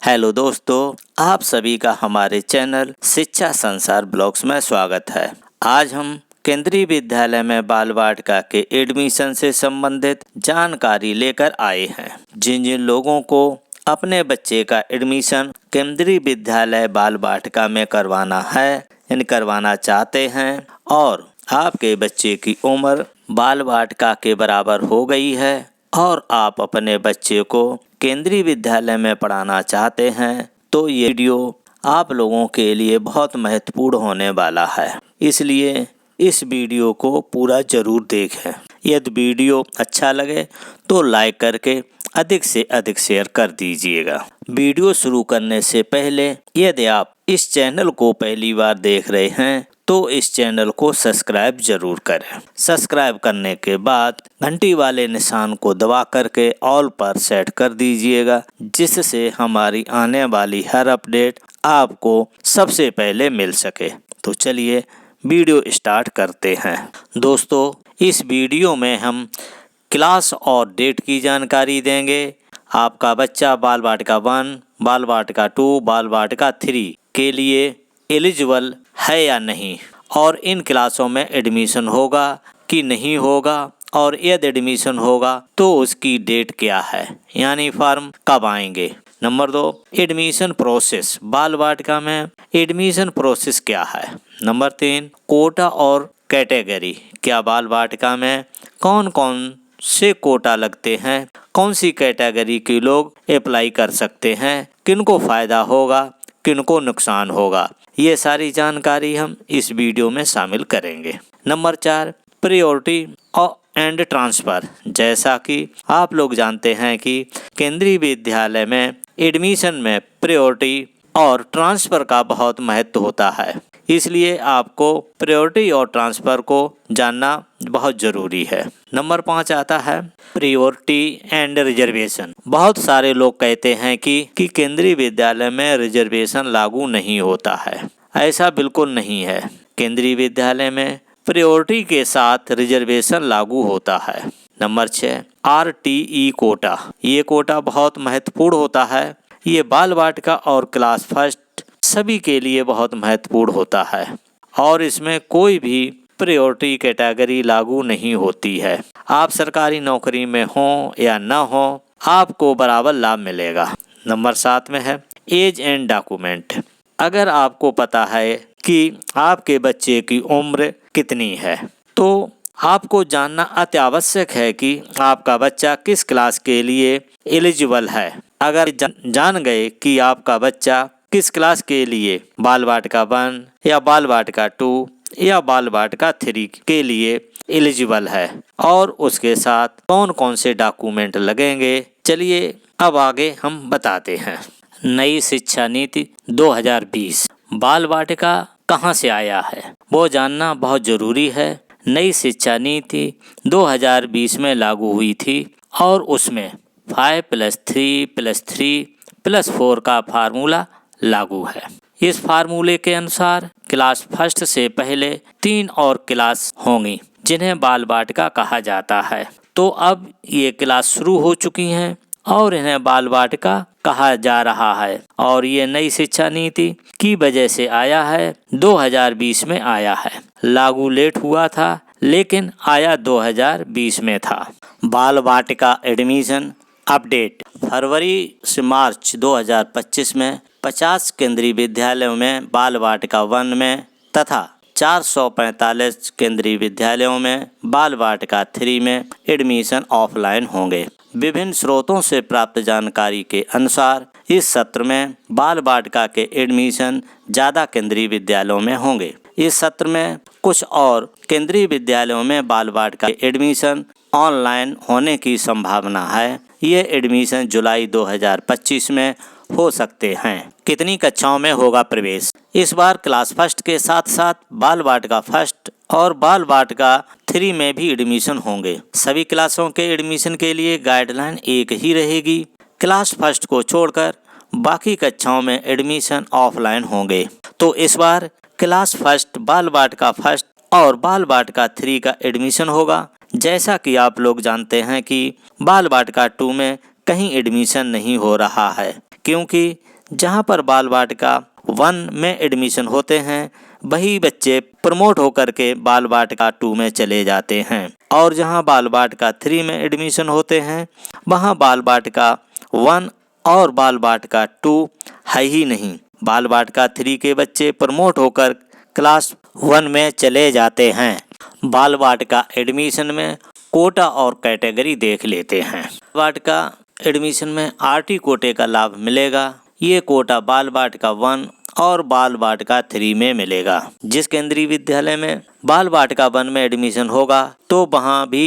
Hello दोस्तों, आप सभी का हमारे चैनल शिक्षा संसार ब्लॉग्स में स्वागत है। आज हम केंद्रीय विद्यालय में बाल वाटिका के एडमिशन से संबंधित जानकारी लेकर आए हैं। जिन जिन लोगों को अपने बच्चे का एडमिशन केंद्रीय विद्यालय बाल वाटिका में करवाना है यानी करवाना चाहते हैं और आपके बच्चे की उम्र बाल वाटिका के बराबर हो गई है और आप अपने बच्चे को केंद्रीय विद्यालय में पढ़ाना चाहते हैं तो ये वीडियो आप लोगों के लिए बहुत महत्वपूर्ण होने वाला है, इसलिए इस वीडियो को पूरा जरूर देखें। यदि वीडियो अच्छा लगे तो लाइक करके अधिक से अधिक शेयर कर दीजिएगा। वीडियो शुरू करने से पहले यदि आप इस चैनल को पहली बार देख रहे हैं तो इस चैनल को सब्सक्राइब जरूर करें। सब्सक्राइब करने के बाद घंटी वाले निशान को दबा करके ऑल पर सेट कर दीजिएगा, जिससे हमारी आने वाली हर अपडेट आपको सबसे पहले मिल सके। तो चलिए वीडियो स्टार्ट करते हैं। दोस्तों, इस वीडियो में हम क्लास और डेट की जानकारी देंगे। आपका बच्चा बाल वाटिका 1, बाल वाटिका 2, बाल वाटिका 3 के लिए एलिजिबल है या नहीं और इन क्लासों में एडमिशन होगा कि नहीं होगा और यदि एडमिशन होगा तो उसकी डेट क्या है यानी फॉर्म कब आएंगे। Number 2, admission process. बाल वाटिका में एडमिशन प्रोसेस क्या है। नंबर 3, कोटा और कैटेगरी। क्या बाल वाटिका में कौन कौन से कोटा लगते हैं, कौन सी कैटेगरी के लोग अप्लाई कर सकते हैं, किनको फ़ायदा होगा, किनको नुकसान होगा, ये सारी जानकारी हम इस वीडियो में शामिल करेंगे। Number 4, priority and transfer. जैसा कि आप लोग जानते हैं कि केंद्रीय विद्यालय में एडमिशन में प्रायोरिटी और ट्रांसफ़र का बहुत महत्व होता है, इसलिए आपको प्रायोरिटी और ट्रांसफ़र को जानना बहुत ज़रूरी है। नंबर 5 आता है प्रायोरिटी एंड रिजर्वेशन। बहुत सारे लोग कहते हैं कि केंद्रीय विद्यालय में रिजर्वेशन लागू नहीं होता है। ऐसा बिल्कुल नहीं है। केंद्रीय विद्यालय में प्रायोरिटी के साथ रिजर्वेशन लागू होता है। Number 6, RTE quota. ये कोटा बहुत महत्वपूर्ण होता है। ये बाल वाटिका और क्लास फर्स्ट सभी के लिए बहुत महत्वपूर्ण होता है और इसमें कोई भी प्रायोरिटी कैटेगरी लागू नहीं होती है। आप सरकारी नौकरी में हों या न हों, आपको बराबर लाभ मिलेगा। नंबर 7 में है एज एंड डॉक्यूमेंट। अगर आपको पता है कि आपके बच्चे की उम्र कितनी है तो आपको जानना अति आवश्यक है कि आपका बच्चा किस क्लास के लिए एलिजिबल है। अगर जान गए कि आपका बच्चा किस क्लास के लिए बाल वाटिका 1 या बाल वाटिका 2 या बाल वाटिका 3 के लिए एलिजिबल है और उसके साथ कौन कौन से डॉक्यूमेंट लगेंगे, चलिए अब आगे हम बताते हैं। नई शिक्षा नीति 2020 बाल वाटिका कहाँ से आया है वो जानना बहुत ज़रूरी है। नई शिक्षा नीति 2020 में लागू हुई थी और उसमें 5+3+3+4 का फार्मूला लागू है। इस फार्मूले के अनुसार क्लास फर्स्ट से पहले 3 और क्लास होंगी जिन्हें बाल वाटिका कहा जाता है। तो अब ये क्लास शुरू हो चुकी हैं और इन्हें बाल वाटिका कहा जा रहा है और ये नई शिक्षा नीति की वजह से आया है, 2020 में आया है। लागू लेट हुआ था लेकिन आया 2020 में था। बाल वाटिका एडमिशन अपडेट। फरवरी से मार्च 2025 में 50 केंद्रीय विद्यालयों में बाल वाटिका 1 में तथा 445 केंद्रीय विद्यालयों में बाल वाटिका 3 में एडमिशन ऑफलाइन होंगे। विभिन्न स्रोतों से प्राप्त जानकारी के अनुसार इस सत्र में बाल वाटिका के एडमिशन ज़्यादा केंद्रीय विद्यालयों में होंगे। इस सत्र में कुछ और केंद्रीय विद्यालयों में बाल वाटिका एडमिशन ऑनलाइन होने की संभावना है। ये एडमिशन जुलाई 2025 में हो सकते हैं। कितनी कक्षाओं में होगा प्रवेश। इस बार क्लास फर्स्ट के साथ साथ बाल वाटिका फर्स्ट और बाल वाटिका 3 में भी एडमिशन होंगे। सभी क्लासों के एडमिशन के लिए गाइडलाइन एक ही रहेगी। क्लास फर्स्ट को छोड़कर बाकी कक्षाओं में एडमिशन ऑफलाइन होंगे। तो इस बार क्लास फर्स्ट, बाल वाटिका फर्स्ट और बाल वाटिका 3 का एडमिशन होगा। जैसा कि आप लोग जानते हैं कि बाल वाटिका 2 में कहीं एडमिशन नहीं हो रहा है क्योंकि जहां पर बाल वाटिका 1 में एडमिशन होते हैं वही बच्चे प्रमोट होकर के बाल वाटिका 2 में चले जाते हैं, और जहां बाल वाटिका 3 में एडमिशन होते हैं वहां बाल वाटिका 1 और बाल वाटिका 2 है ही नहीं। बाल वाटिका 3 के बच्चे प्रमोट होकर क्लास 1 में चले जाते हैं। बाल वाटिका एडमिशन में कोटा और कैटेगरी देख लेते हैं। वाटिका एडमिशन में आरटी कोटे का लाभ मिलेगा। ये कोटा बाल वाटिका 1 और बाल वाटिका 3 में मिलेगा। जिस केंद्रीय विद्यालय में बाल वाटिका 1 में एडमिशन होगा तो वहाँ भी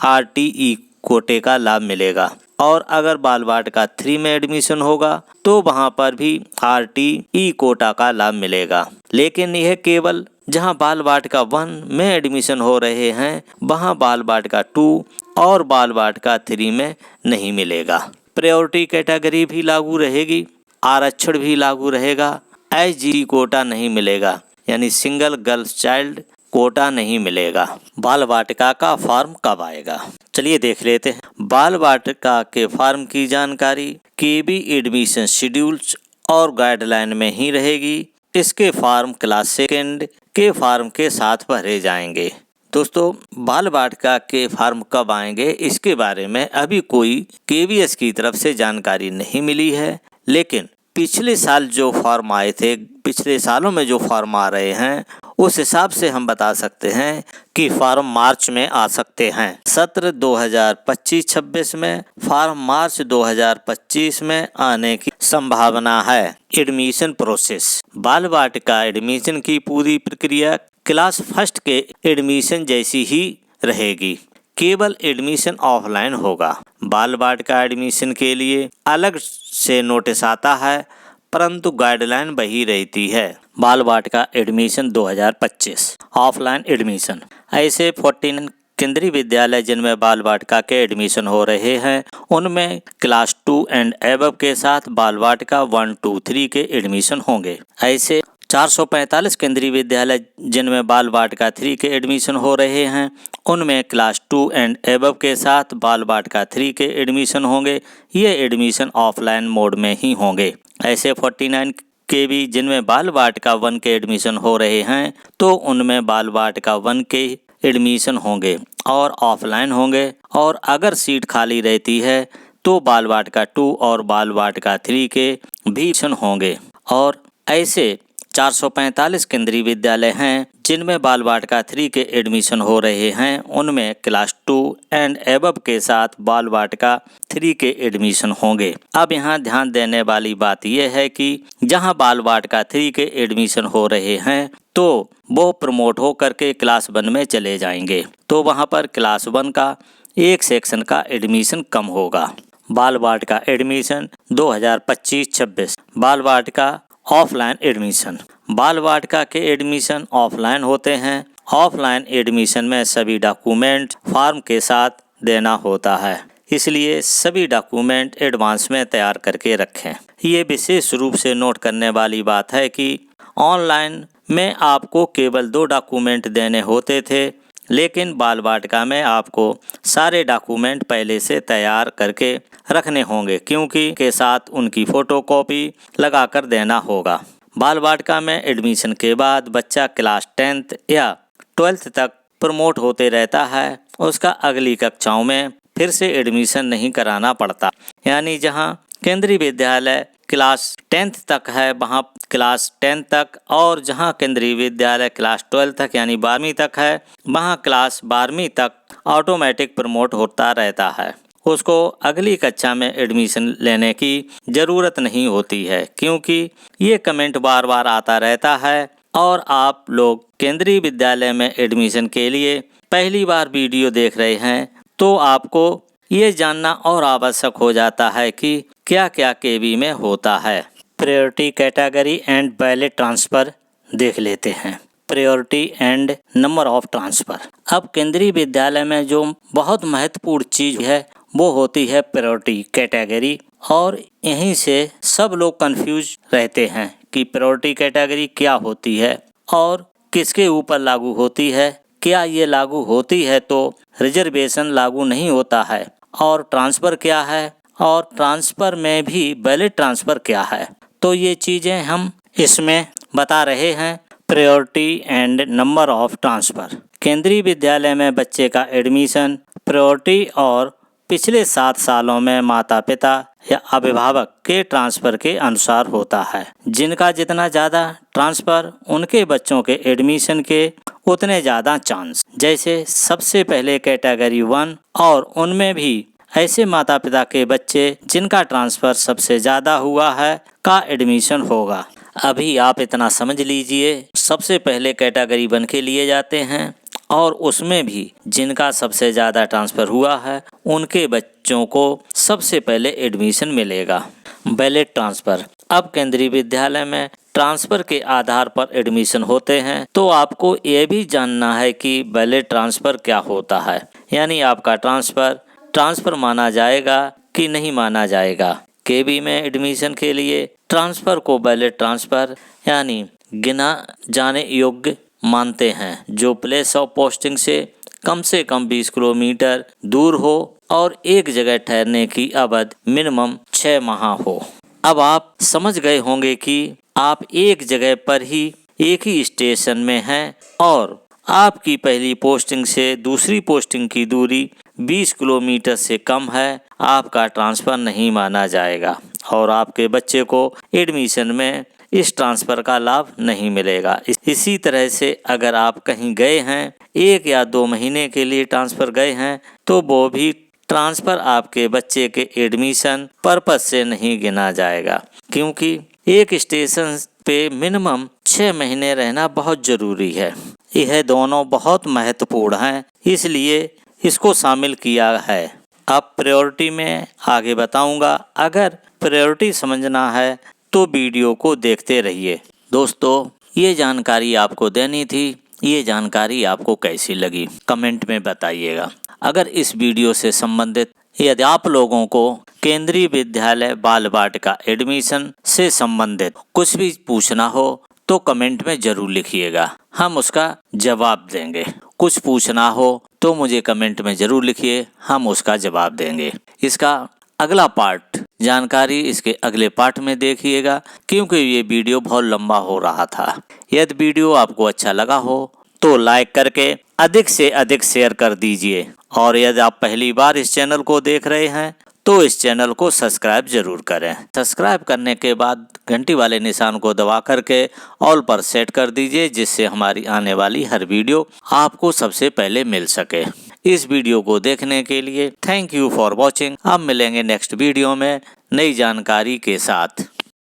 आरटीई कोटे का लाभ मिलेगा, और अगर बाल वाटिका 3 में एडमिशन होगा तो वहाँ पर भी आरटीई कोटा का लाभ मिलेगा। लेकिन यह केवल जहाँ बाल वाटिका 1 में एडमिशन हो रहे हैं वहाँ बाल वाटिका 2 और बाल वाटिका 3 में नहीं मिलेगा। प्रायोरिटी कैटेगरी भी लागू रहेगी, आरक्षण भी लागू रहेगा, एसजी कोटा नहीं मिलेगा, यानी सिंगल गर्ल्स चाइल्ड कोटा नहीं मिलेगा। बाल वाटिका का फॉर्म कब आएगा, चलिए देख लेते हैं। बाल वाटिका के फॉर्म की जानकारी केबी एडमिशन शेड्यूल्स और गाइडलाइन में ही रहेगी। इसके फॉर्म क्लास सेकेंड के फॉर्म के साथ भरे जाएंगे। दोस्तों, बाल वाटिका के फॉर्म कब आएंगे इसके बारे में अभी कोई केवीएस की तरफ से जानकारी नहीं मिली है, लेकिन पिछले साल जो फॉर्म आए थे, पिछले सालों में जो फॉर्म आ रहे हैं उस हिसाब से हम बता सकते हैं कि फॉर्म मार्च में आ सकते हैं। सत्र 2025-26 में फॉर्म मार्च 2025 में आने की संभावना है। एडमिशन प्रोसेस, बाल वाटिका एडमिशन की पूरी प्रक्रिया क्लास फर्स्ट के एडमिशन जैसी ही रहेगी, केवल एडमिशन ऑफलाइन होगा। बाल वाटिका एडमिशन के लिए अलग से नोटिस आता है, परंतु गाइडलाइन वही रहती है। बाल वाटिका एडमिशन 2025 ऑफलाइन एडमिशन, ऐसे 49 केंद्रीय विद्यालय जिनमें बाल वाटिका के एडमिशन हो रहे हैं उनमें क्लास 2 एंड एबव के साथ बाल वाटिका 1, 2, 3 के एडमिशन होंगे। ऐसे 445 केंद्रीय विद्यालय जिनमें बाल वाटिका 3 के एडमिशन हो रहे हैं उनमें क्लास 2 एंड एबव के साथ बाल वाटिका 3 के एडमिशन होंगे। ये एडमिशन ऑफलाइन मोड में ही होंगे। ऐसे 49 के भी जिनमें बाल वाटिका 1 के एडमिशन हो रहे हैं तो उनमें बाल वाटिका 1 के एडमिशन होंगे और ऑफलाइन होंगे, और अगर सीट खाली रहती है तो बाल वाटिका 2 और बाल वाटिका 3 के भी एडमिशन होंगे। और ऐसे 445 केंद्रीय विद्यालय हैं जिनमें बाल वाटिका 3 के एडमिशन हो रहे हैं उनमें क्लास 2 एंड एबव के साथ बाल वाटिका 3 के एडमिशन होंगे। अब यहाँ ध्यान देने वाली बात यह है कि जहाँ बाल वाटिका 3 के एडमिशन हो रहे हैं तो वो प्रमोट हो करके क्लास 1 में चले जाएंगे, तो वहाँ पर क्लास 1 का एक सेक्शन का एडमिशन कम होगा। बाल वाटिका एडमिशन 2025-26 बाल वाटिका ऑफलाइन एडमिशन, बाल वाटिका के एडमिशन ऑफलाइन होते हैं। ऑफलाइन एडमिशन में सभी डॉक्यूमेंट फॉर्म के साथ देना होता है, इसलिए सभी डॉक्यूमेंट एडवांस में तैयार करके रखें। ये विशेष रूप से नोट करने वाली बात है कि ऑनलाइन में आपको केवल 2 डॉक्यूमेंट देने होते थे, लेकिन बाल वाटिका में आपको सारे डॉक्यूमेंट पहले से तैयार करके रखने होंगे, क्योंकि के साथ उनकी फोटोकॉपी लगाकर देना होगा। बाल वाटिका में एडमिशन के बाद बच्चा क्लास 10th या 12th तक प्रमोट होते रहता है, उसका अगली कक्षाओं में फिर से एडमिशन नहीं कराना पड़ता। यानी जहां केंद्रीय विद्यालय क्लास 10th तक है वहां क्लास 10 तक, और जहां केंद्रीय विद्यालय क्लास 12 तक यानी 12वीं तक है वहां क्लास 12वीं तक ऑटोमेटिक प्रमोट होता रहता है। उसको अगली कक्षा में एडमिशन लेने की ज़रूरत नहीं होती है, क्योंकि ये कमेंट बार बार आता रहता है और आप लोग केंद्रीय विद्यालय में एडमिशन के लिए पहली बार वीडियो देख रहे हैं तो आपको ये जानना और आवश्यक हो जाता है कि क्या क्या केबी में होता है। Priority category and ballot transfer देख लेते हैं। Priority and number of transfer. अब केंद्रीय विद्यालय में जो बहुत महत्वपूर्ण चीज़ है वो होती है प्रायोरिटी कैटेगरी, और यहीं से सब लोग कंफ्यूज रहते हैं कि प्रायोरिटी कैटेगरी क्या होती है और किसके ऊपर लागू होती है। क्या ये लागू होती है तो रिजर्वेशन लागू नहीं होता है, और ट्रांसफ़र क्या है, और ट्रांसफ़र में भी बैलेट ट्रांसफ़र क्या है। तो ये चीज़ें हम इसमें बता रहे हैं। Priority and number of transfer. केंद्रीय विद्यालय में बच्चे का एडमिशन प्रायोरिटी और पिछले 7 सालों में माता पिता या अभिभावक के ट्रांसफ़र के अनुसार होता है। जिनका जितना ज़्यादा ट्रांसफ़र, उनके बच्चों के एडमिशन के उतने ज़्यादा चांस। जैसे सबसे पहले कैटेगरी 1 और उनमें भी ऐसे माता पिता के बच्चे जिनका ट्रांसफ़र सबसे ज़्यादा हुआ है का एडमिशन होगा। अभी आप इतना समझ लीजिए, सबसे पहले कैटेगरी 1 के लिए जाते हैं और उसमें भी जिनका सबसे ज़्यादा ट्रांसफ़र हुआ है उनके बच्चों को सबसे पहले एडमिशन मिलेगा। Ballot transfer. अब केंद्रीय विद्यालय में ट्रांसफ़र के आधार पर एडमिशन होते हैं, तो आपको ये भी जानना है कि बैलेट ट्रांसफ़र क्या होता है, यानी आपका ट्रांसफ़र माना जाएगा कि नहीं माना जाएगा। केबी में एडमिशन के लिए ट्रांसफ़र को बैलेट ट्रांसफ़र यानी गिना जाने योग्य मानते हैं, जो प्लेस ऑफ पोस्टिंग से कम 20 किलोमीटर दूर हो और एक जगह ठहरने की अवधि मिनिमम 6 माह हो। अब आप समझ गए होंगे कि आप एक जगह पर ही एक ही स्टेशन में हैं और आपकी पहली पोस्टिंग से दूसरी पोस्टिंग की दूरी 20 किलोमीटर से कम है, आपका ट्रांसफ़र नहीं माना जाएगा और आपके बच्चे को एडमिशन में इस ट्रांसफ़र का लाभ नहीं मिलेगा। इसी तरह से अगर आप कहीं गए हैं 1 या 2 महीने के लिए ट्रांसफ़र गए हैं, तो वो भी ट्रांसफ़र आपके बच्चे के एडमिशन पर्पस से नहीं गिना जाएगा, क्योंकि एक स्टेशन पे मिनिमम 6 महीने रहना बहुत ज़रूरी है। यह दोनों बहुत महत्वपूर्ण हैं, इसलिए इसको शामिल किया है। अब प्रायोरिटी में आगे बताऊंगा। अगर प्रायोरिटी समझना है तो वीडियो को देखते रहिए। दोस्तों, ये जानकारी आपको देनी थी। ये जानकारी आपको कैसी लगी कमेंट में बताइएगा। अगर इस वीडियो से संबंधित यदि आप लोगों को केंद्रीय विद्यालय बालवाटिका एडमिशन से संबंधित कुछ भी पूछना हो तो कमेंट में ज़रूर लिखिएगा, हम उसका जवाब देंगे। कुछ पूछना हो तो मुझे कमेंट में ज़रूर लिखिए, हम उसका जवाब देंगे। इसका अगला पार्ट जानकारी इसके अगले पार्ट में देखिएगा, क्योंकि ये वीडियो बहुत लंबा हो रहा था। यदि वीडियो आपको अच्छा लगा हो तो लाइक करके अधिक से अधिक शेयर कर दीजिए, और यदि आप पहली बार इस चैनल को देख रहे हैं तो इस चैनल को सब्सक्राइब जरूर करें। सब्सक्राइब करने के बाद घंटी वाले निशान को दबा करके ऑल पर सेट कर दीजिए, जिससे हमारी आने वाली हर वीडियो आपको सबसे पहले मिल सके। इस वीडियो को देखने के लिए थैंक यू फॉर वॉचिंग। अब मिलेंगे नेक्स्ट वीडियो में नई जानकारी के साथ।